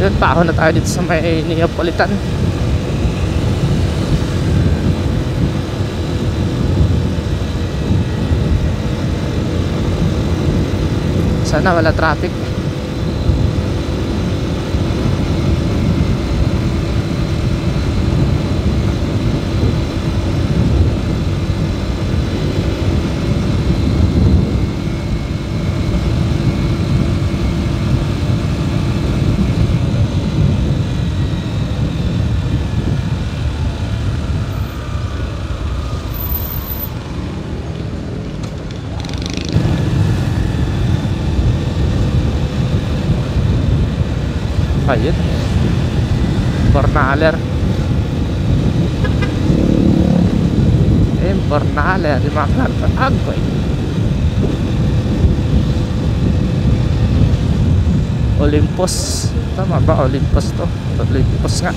Yun, paahon na tayo dito sa may Neapolitan. Sana wala traffic. Ayun, Bornaler. Bornaler di makan agoy. Olympus, tama ba? Olympus to. Olympus nga.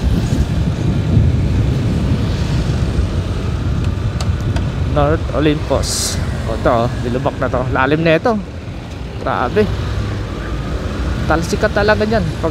North Olympus. O to, dilubak na to. Lalim na ito. Grabe. Talsikat talaga dyan pag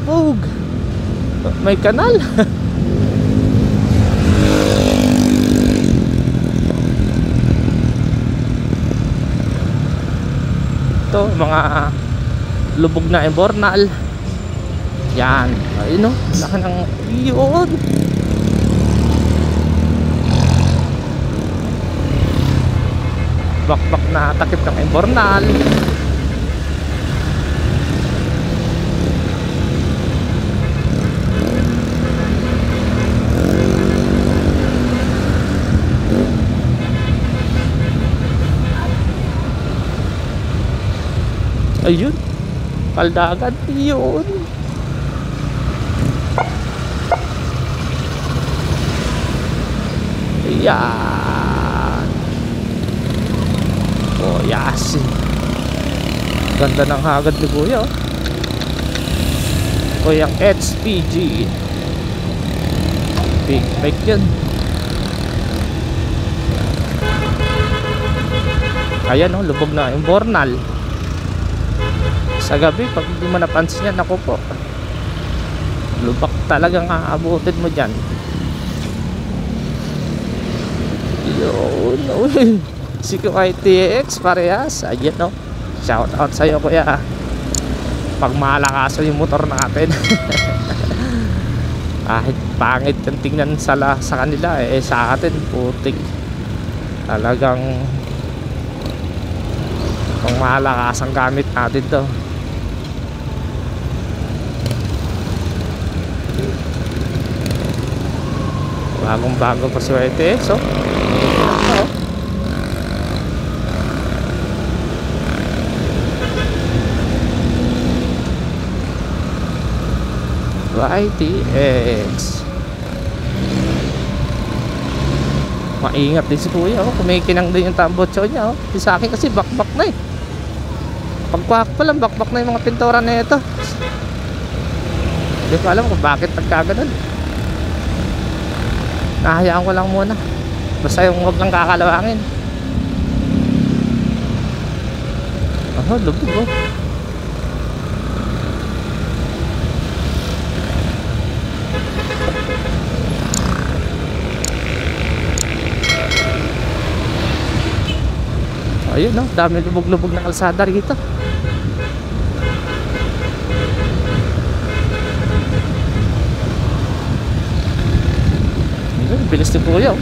Bug! May kanal. Ito, mga lubog na Bornal. Yan. Ayun o, laki ng yun. Bakbak na takip ng Bornal. Ayun, kaldagan yun. Ayan. Oh, yasi. Ganda ng hagad ni Kuya. Kuyang HPG. Big bike yun. Ayan o, lubog na yung Bornal. Sa gabi, pag hindi mo napansin yan, ako po, lubak talagang aabutin mo dyan. Yun, si QITX parehas. Ayan o, shout out sa'yo kuya. Pag malakaso yung motor natin. Kahit pangit yung tingnan sa kanila, sa atin putik. Talagang pang malakas ang gamit natin to. Bagong bago pa swerte eh. So YTX. Maingat din si Kuya oh. Kumikinang din yung tambotso niya oh. Di sa akin kasi bakbak na eh. Pagkuhak pa lang bakbak na yung mga pintura na ito. Hindi ko alam kung bakit pagkaganon. Nahayaan ko lang muna. Basta yung huwag lang kakalawangin. Oh, lubog oh. Ayun no, dami lubog-lubog na kalsada rito. Bilis ni Kuya oh.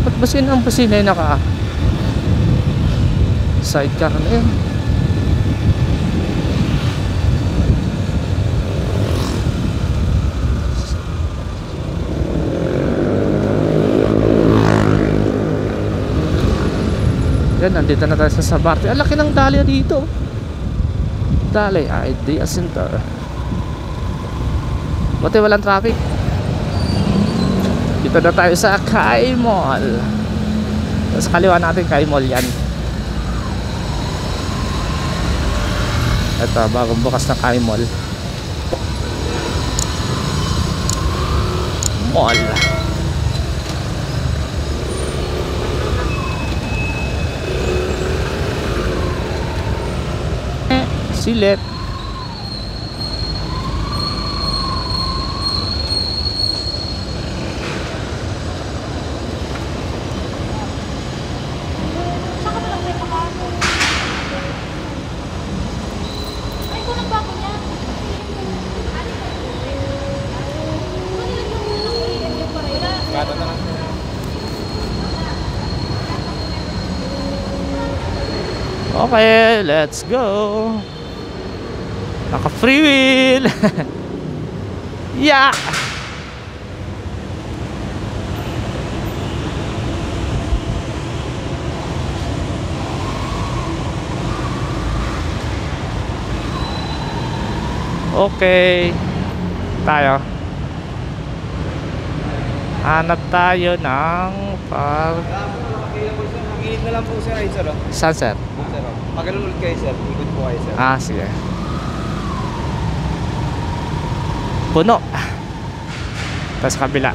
Ba't basin ang busina yung naka sidecar na yun? Yan, nandito na tayo sa Sabarte. Ang laki ng Dahlia dito. Dahlia Idea Center. Buti walang traffic. Dito na tayo sa Kai Mall. Sa kaliwa natin Kai Mall yan. Ito, bagong bukas na Kai Mall. Mall. Silet. Okay, let's go. Naka free wheel. Yeah. Okay. Tayo. Hanap tayo ng Mag-init na lang po sir, ay sir. saan sir? Pag-alulod kayo sir, ikot po kayo sir. Ah, sige. Puno. Tapos kabila.